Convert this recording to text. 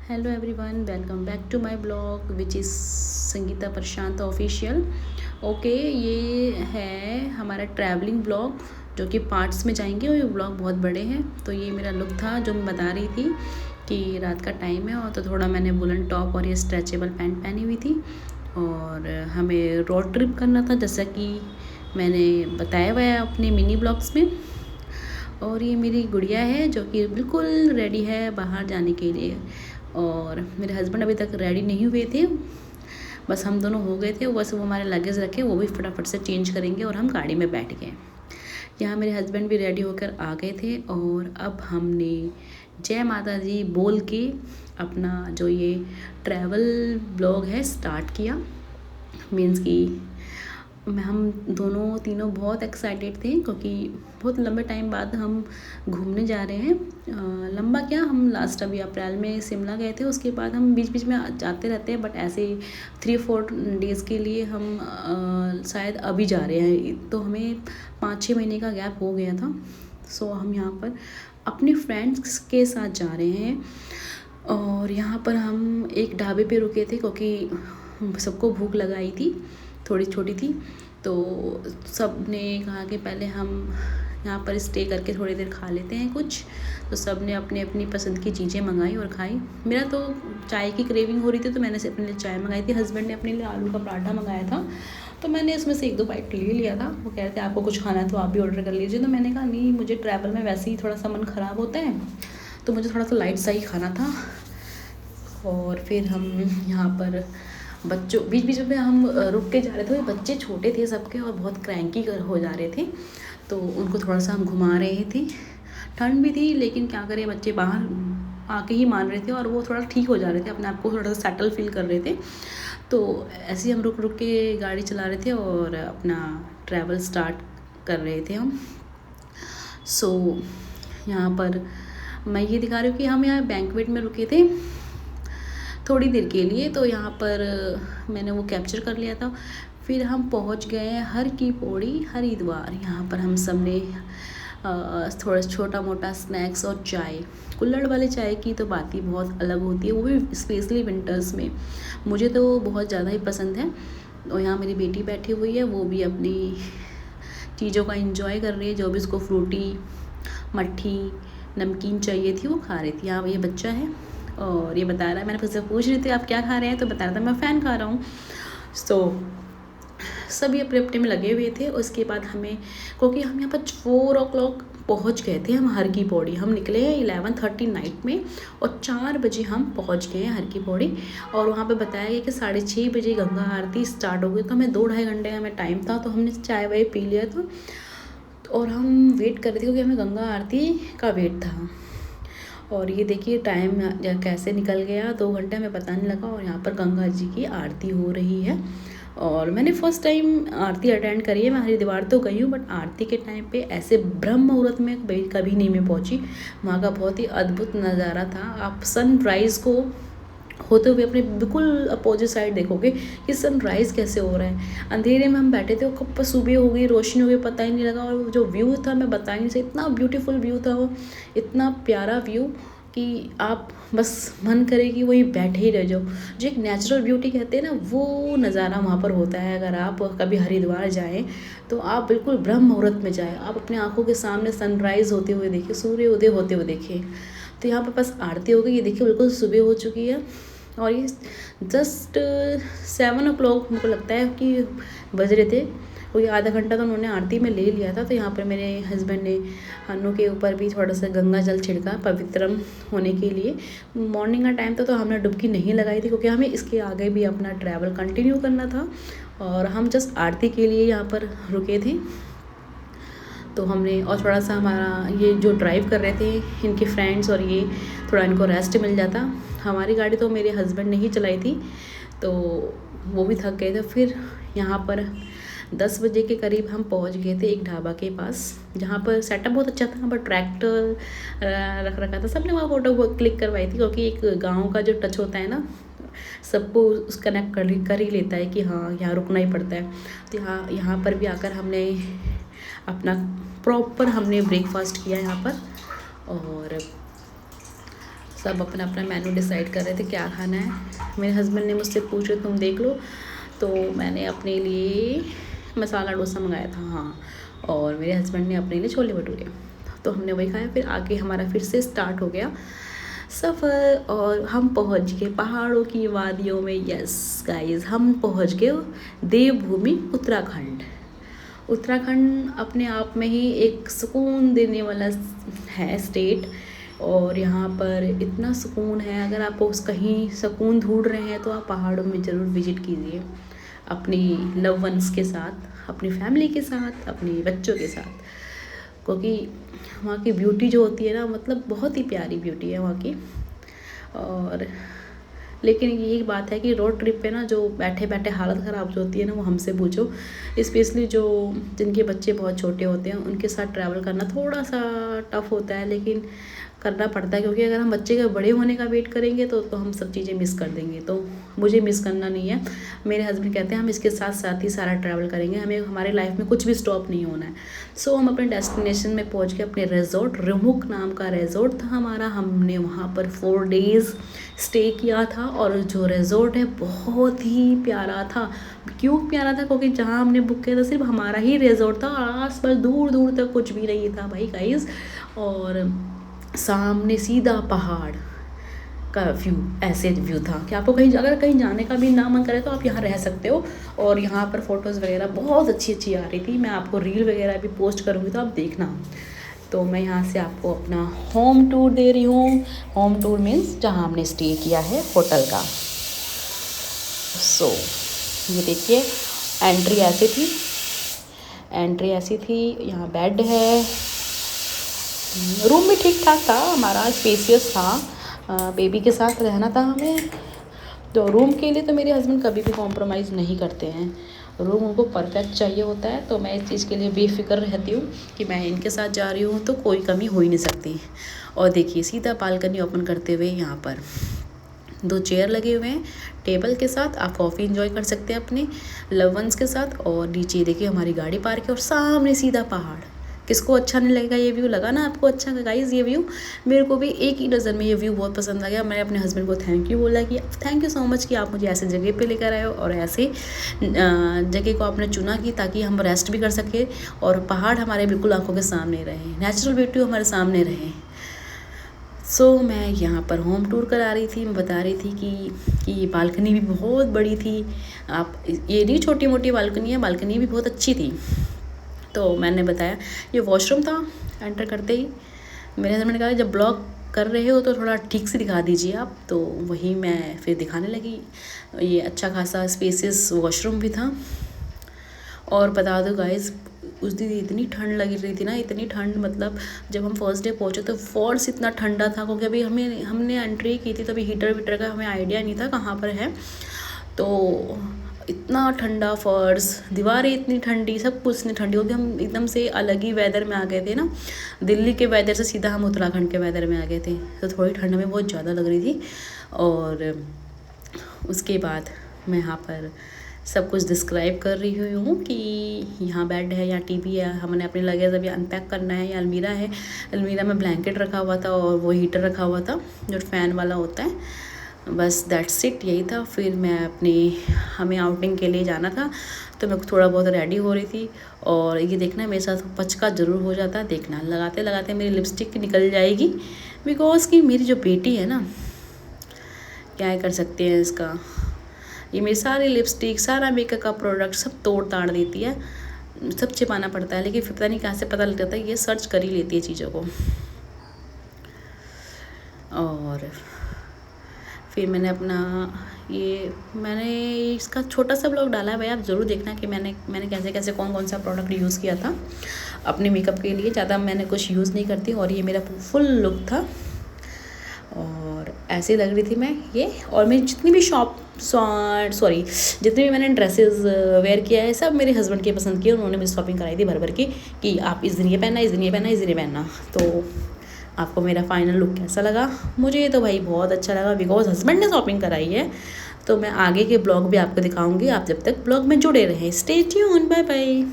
Hello everyone, welcome back to my blog which is Sangeeta Prashant official. Okay, ये है हमारा travelling blog जो कि पार्ट्स में जाएंगे और ये ब्लॉग बहुत बड़े हैं। तो ये मेरा लुक था जो मैं बता रही थी कि रात का टाइम है और तो थोड़ा मैंने वुलन टॉप और ये स्ट्रेचेबल पैंट पहनी हुई थी और हमें रोड ट्रिप करना था जैसा कि मैंने बताया हुआ है अपने मिनी ब्लॉग्स में। और ये मेरी गुड़िया है जो कि बिल्कुल रेडी है बाहर जाने के लिए और मेरे हस्बैंड अभी तक रेडी नहीं हुए थे, बस हम दोनों हो गए थे। बस वो हमारे लगेज रखे, वो भी फटाफट से चेंज करेंगे और हम गाड़ी में बैठ गए। यहाँ मेरे हस्बैंड भी रेडी होकर आ गए थे और अब हमने जय माता दी बोल के अपना जो ये ट्रैवल ब्लॉग है स्टार्ट किया। मीन्स कि हम दोनों तीनों बहुत एक्साइटेड थे क्योंकि बहुत लंबे टाइम बाद हम घूमने जा रहे हैं। लंबा क्या, हम लास्ट अभी अप्रैल में शिमला गए थे, उसके बाद हम बीच बीच में जाते रहते हैं, बट ऐसे 3-4 डेज़ के लिए हम शायद अभी जा रहे हैं। तो हमें 5-6 महीने का गैप हो गया था। सो हम यहाँ पर अपने फ्रेंड्स के साथ जा रहे हैं और यहाँ पर हम एक ढाबे पे रुके थे क्योंकि सबको भूख लगाई थी, थोड़ी छोटी थी। तो सब ने कहा कि पहले हम यहाँ पर स्टे करके थोड़ी देर खा लेते हैं कुछ। तो सब ने अपने अपनी पसंद की चीज़ें मंगाई और खाई। मेरा तो चाय की क्रेविंग हो रही थी तो मैंने से अपने लिए चाय मंगाई थी। हस्बैंड ने अपने लिए आलू का पराठा मंगाया था तो मैंने इसमें से 1-2 बाइट ले लिया था। वो कह रहे थे आपको कुछ खाना है तो आप भी ऑर्डर कर लीजिए। तो मैंने कहा नहीं, मुझे ट्रैवल में वैसे ही थोड़ा सा मन ख़राब होता है तो मुझे थोड़ा सा लाइट सा ही खाना था। और फिर हम यहाँ पर बच्चों बीच बीच में हम रुक के जा रहे थे। बच्चे छोटे थे सबके और बहुत क्रैंकी हो जा रहे थे तो उनको थोड़ा सा हम घुमा रहे थे। ठंड भी थी लेकिन क्या करें, बच्चे बाहर आके ही मान रहे थे और वो थोड़ा ठीक हो जा रहे थे, अपने आप को थोड़ा सा सेटल फील कर रहे थे। तो ऐसे ही हम रुक रुक के गाड़ी चला रहे थे और अपना ट्रैवल स्टार्ट कर रहे थे हम। सो यहाँ पर मैं ये दिखा रही हूँ कि हम यहाँ बैंक्वेट में रुके थे थोड़ी देर के लिए, तो यहाँ पर मैंने वो कैप्चर कर लिया था। फिर हम पहुँच गए हर की पौड़ी हरिद्वार। यहाँ पर हम सब ने थोड़ा छोटा मोटा स्नैक्स और चाय। कुल्हड़ वाले चाय की तो बात ही बहुत अलग होती है, वो भी स्पेशली विंटर्स में। मुझे तो बहुत ज़्यादा ही पसंद है। और यहाँ मेरी बेटी बैठी हुई है, वो भी अपनी चीज़ों का एंजॉय कर रही है। जो भी उसको फ्रूटी, मट्ठी, नमकीन चाहिए थी वो खा रही थी। यहाँ ये बच्चा है और ये बता रहा है, मैंने उससे पूछ रही थी आप क्या खा रहे हैं तो बता रहा था मैं फ़ैन खा रहा हूँ। सो सभी अपने अपने में लगे हुए थे। उसके बाद हमें, क्योंकि हम यहाँ पर 4 o'clock पहुँच गए थे, हम हर की पौड़ी हम निकले हैं 11:30 नाइट में और 4 बजे हम पहुँच गए हैं हर की पौड़ी। और वहाँ पे बताया गया कि 6:30 बजे गंगा आरती स्टार्ट हो गई। तो हमें 2-2.5 घंटे हमें टाइम था, तो हमने चाय वाय पी लिया था और हम वेट कर रहे थे क्योंकि हमें गंगा आरती का वेट था। और ये देखिए टाइम कैसे निकल गया, 2 घंटे हमें पता नहीं लगा। और यहाँ पर गंगा जी की आरती हो रही है और मैंने फ़र्स्ट टाइम आरती अटेंड करी है। मैं हरिद्वार तो गई हूँ बट आरती के टाइम पे ऐसे ब्रह्म मुहूर्त में कभी नहीं मैं पहुँची। वहाँ का बहुत ही अद्भुत नज़ारा था। आप सनराइज़ को होते हुए अपने बिल्कुल अपोजिट साइड देखोगे कि सनराइज़ कैसे हो रहा है। अंधेरे में हम बैठे थे और कब सुबह हो गई, रोशनी हो गई, पता ही नहीं लगा। और जो व्यू था मैं बता ही नहीं सकती, इतना ब्यूटीफुल व्यू था वो, इतना प्यारा व्यू कि आप बस मन करे कि वहीं बैठे ही रह जाओ। जो एक नेचुरल ब्यूटी कहते हैं ना, वो नज़ारा वहाँ पर होता है। अगर आप कभी हरिद्वार जाएँ तो आप बिल्कुल ब्रह्म मुहूर्त में जाएँ, आप अपने आँखों के सामने सनराइज़ होते हुए देखिए, सूर्योदय होते हुए देखिए। तो यहाँ पर बस आरती हो गई, ये देखिए बिल्कुल सुबह हो चुकी है और ये जस्ट 7 o'clock मुझको लगता है कि बज रहे थे। क्योंकि आधा घंटा तो उन्होंने आरती में ले लिया था। तो यहाँ पर मेरे हस्बैंड ने हन्नू के ऊपर भी थोड़ा सा गंगा जल छिड़का पवित्रम होने के लिए। मॉर्निंग का टाइम था तो हमने डुबकी नहीं लगाई थी क्योंकि हमें इसके आगे भी अपना ट्रैवल कंटिन्यू करना था और हम जस्ट आरती के लिए यहाँ पर रुके थे। तो हमने और थोड़ा सा हमारा ये जो ड्राइव कर रहे थे इनके फ्रेंड्स और ये, थोड़ा इनको रेस्ट मिल जाता। हमारी गाड़ी तो मेरे हस्बैंड ने ही चलाई थी तो वो भी थक गए थे। फिर यहाँ पर 10 बजे के करीब हम पहुँच गए थे एक ढाबा के पास जहाँ पर सेटअप बहुत अच्छा था। यहाँ पर ट्रैक्टर रख रखा था, सबने वहाँ फ़ोटो क्लिक करवाई थी क्योंकि एक गाँव का जो टच होता है ना, सबको उस कनेक्ट कर ही लेता है कि हाँ यहाँ रुकना ही पड़ता है। तो यहाँ पर भी आकर हमने अपना प्रॉपर हमने ब्रेकफास्ट किया यहाँ पर। और सब अपना अपना मेन्यू डिसाइड कर रहे थे क्या खाना है। मेरे हस्बैंड ने मुझसे पूछा तुम देख लो, तो मैंने अपने लिए मसाला डोसा मंगाया था, हाँ, और मेरे हस्बैंड ने अपने लिए छोले भटूरे, तो हमने वही खाया। फिर आगे हमारा फिर से स्टार्ट हो गया सफ़र और हम पहुंच गए पहाड़ों की वादियों में। यस गाइस, हम पहुंच गए देवभूमि उत्तराखंड। उत्तराखंड अपने आप में ही एक सुकून देने वाला है स्टेट, और यहाँ पर इतना सुकून है। अगर आप उस कहीं सुकून ढूंढ रहे हैं तो आप पहाड़ों में ज़रूर विज़िट कीजिए, अपनी लव वंस के साथ, अपनी फैमिली के साथ, अपने बच्चों के साथ, क्योंकि वहाँ की ब्यूटी जो होती है ना, मतलब बहुत ही प्यारी ब्यूटी है वहाँ की। और लेकिन यही बात है कि रोड ट्रिप पे ना जो बैठे बैठे हालत ख़राब जो होती है ना, वो हमसे पूछो। स्पेशली जो जिनके बच्चे बहुत छोटे होते हैं उनके साथ ट्रैवल करना थोड़ा सा टफ़ होता है, लेकिन करना पड़ता है, क्योंकि अगर हम बच्चे के बड़े होने का वेट करेंगे तो हम सब चीज़ें मिस कर देंगे। तो मुझे मिस करना नहीं है। मेरे हस्बैंड कहते हैं हम इसके साथ साथ ही सारा ट्रैवल करेंगे, हमें हमारे लाइफ में कुछ भी स्टॉप नहीं होना है। सो हम अपने डेस्टिनेशन में पहुंच के अपने रिजॉर्ट, रिमुक नाम का रिजॉर्ट था हमारा, हमने वहाँ पर 4 डेज़ स्टे किया था। और जो रिजॉर्ट है बहुत ही प्यारा था। क्यों प्यारा था? क्योंकि जहाँ हमने बुक किया था सिर्फ हमारा ही रिजॉर्ट था, आस पास दूर दूर तक कुछ भी नहीं था भाई गाइस। और सामने सीधा पहाड़ का व्यू, ऐसे व्यू था कि आपको कहीं अगर कहीं जाने का भी ना मन करे तो आप यहाँ रह सकते हो। और यहाँ पर फ़ोटोज़ वगैरह बहुत अच्छी अच्छी आ रही थी, मैं आपको रील वगैरह भी पोस्ट करूँगी तो आप देखना। तो मैं यहाँ से आपको अपना होम टूर दे रही हूँ। होम टूर मीन्स जहाँ हमने स्टे किया है होटल का। सो ये देखिए, एंट्री ऐसी थी, यहाँ बेड है, रूम भी ठीक ठाक था हमारा, स्पेसियस था। बेबी के साथ रहना था हमें, तो रूम के लिए तो मेरे हस्बैंड कभी भी कॉम्प्रोमाइज़ नहीं करते हैं। रूम उनको परफेक्ट चाहिए होता है, तो मैं इस चीज़ के लिए बेफिक्र रहती हूँ कि मैं इनके साथ जा रही हूँ तो कोई कमी हो ही नहीं सकती। और देखिए सीधा बालकनी ओपन करते हुए यहाँ पर 2 चेयर लगे हुए हैं टेबल के साथ, आप कॉफ़ी एंजॉय कर सकते हैं अपने लव वंस के साथ। और नीचे देखिए हमारी गाड़ी पार्क है और सामने सीधा पहाड़। किसको अच्छा नहीं लगेगा ये व्यू? लगा ना आपको अच्छा गाइस ये व्यू? मेरे को भी एक ही नज़र में ये व्यू बहुत पसंद आ गया। मैंने अपने हस्बैंड को थैंक यू बोला कि थैंक यू सो मच कि आप मुझे ऐसे जगह पे लेकर आए हो और ऐसे जगह को आपने चुना की ताकि हम रेस्ट भी कर सकें और पहाड़ हमारे बिल्कुल आंखों के सामने रहे, नेचुरल ब्यूटी हमारे सामने रहे। सो मैं यहाँ पर होम टूर करा रही थी, मैं बता रही थी कि बालकनी भी बहुत बड़ी थी। आप ये नहीं छोटी मोटी बालकनी है, बालकनी भी बहुत अच्छी थी। तो मैंने बताया ये वॉशरूम था एंटर करते ही। मेरे हस्बैंड ने कहा जब ब्लॉग कर रहे हो तो थोड़ा ठीक से दिखा दीजिए आप, तो वही मैं फिर दिखाने लगी। ये अच्छा खासा स्पेसियस वॉशरूम भी था। और बता दो गाइस, उस दिन इतनी ठंड लगी रही थी ना, इतनी ठंड, मतलब जब हम फर्स्ट डे पहुँचे तो फॉल्स इतना ठंडा था, क्योंकि अभी हमने एंट्री की थी, तभी हीटर वीटर का हमें आइडिया नहीं था कहाँ पर है। तो इतना ठंडा फर्श, दीवारें इतनी ठंडी, सब कुछ इतनी ठंडी होगी। हम एकदम से अलग ही वेदर में आ गए थे ना, दिल्ली के वेदर से सीधा हम उत्तराखंड के वेदर में आ गए थे। तो थोड़ी ठंड हमें बहुत ज़्यादा लग रही थी। और उसके बाद मैं यहाँ पर सब कुछ डिस्क्राइब कर रही हूँ कि यहाँ बेड है, यहाँ टीवी है, हमने अपने लगेज अभी अनपैक करना है। यहाँ अलमीरा है, अलमीरा में ब्लैंकेट रखा हुआ था और वो हीटर रखा हुआ था जो फ़ैन वाला होता है। बस दैट्स इट, यही था। फिर मैं हमें आउटिंग के लिए जाना था, तो मैं थोड़ा बहुत रेडी हो रही थी। और ये देखना मेरे साथ पचका ज़रूर हो जाता, देखना लगाते लगाते मेरी लिपस्टिक निकल जाएगी, बिकॉज कि मेरी जो बेटी है ना, क्या कर सकते हैं इसका, ये मेरी सारी लिपस्टिक, सारा मेकअप का प्रोडक्ट सब तोड़ ताड़ देती है, सब छिपाना पड़ता है। लेकिन फिर पता नहीं कहाँ से पता लग जाता है, ये सर्च कर ही लेती है चीज़ों को। और फिर मैंने इसका छोटा सा ब्लॉग डाला है भाई, आप ज़रूर देखना कि मैंने कैसे कैसे कौन सा प्रोडक्ट यूज़ किया था अपने मेकअप के लिए। ज़्यादा मैंने कुछ यूज़ नहीं करती। और ये मेरा फुल लुक था और ऐसे लग रही थी मैं ये। और मेरी जितनी भी मैंने ड्रेसेस वेयर किया है, सब मेरे हस्बैंड के पसंद किए। उन्होंने मुझे शॉपिंग कराई थी भर भर की कि आप इस दिन ये पहनना, इस दिन ये पहनना, इस दिन ये पहनना। तो आपको मेरा फाइनल लुक कैसा लगा? मुझे तो भाई बहुत अच्छा लगा, बिकॉज हस्बैंड ने शॉपिंग कराई है। तो मैं आगे के ब्लॉग भी आपको दिखाऊंगी, आप जब तक ब्लॉग में जुड़े रहें। Stay tuned, bye bye.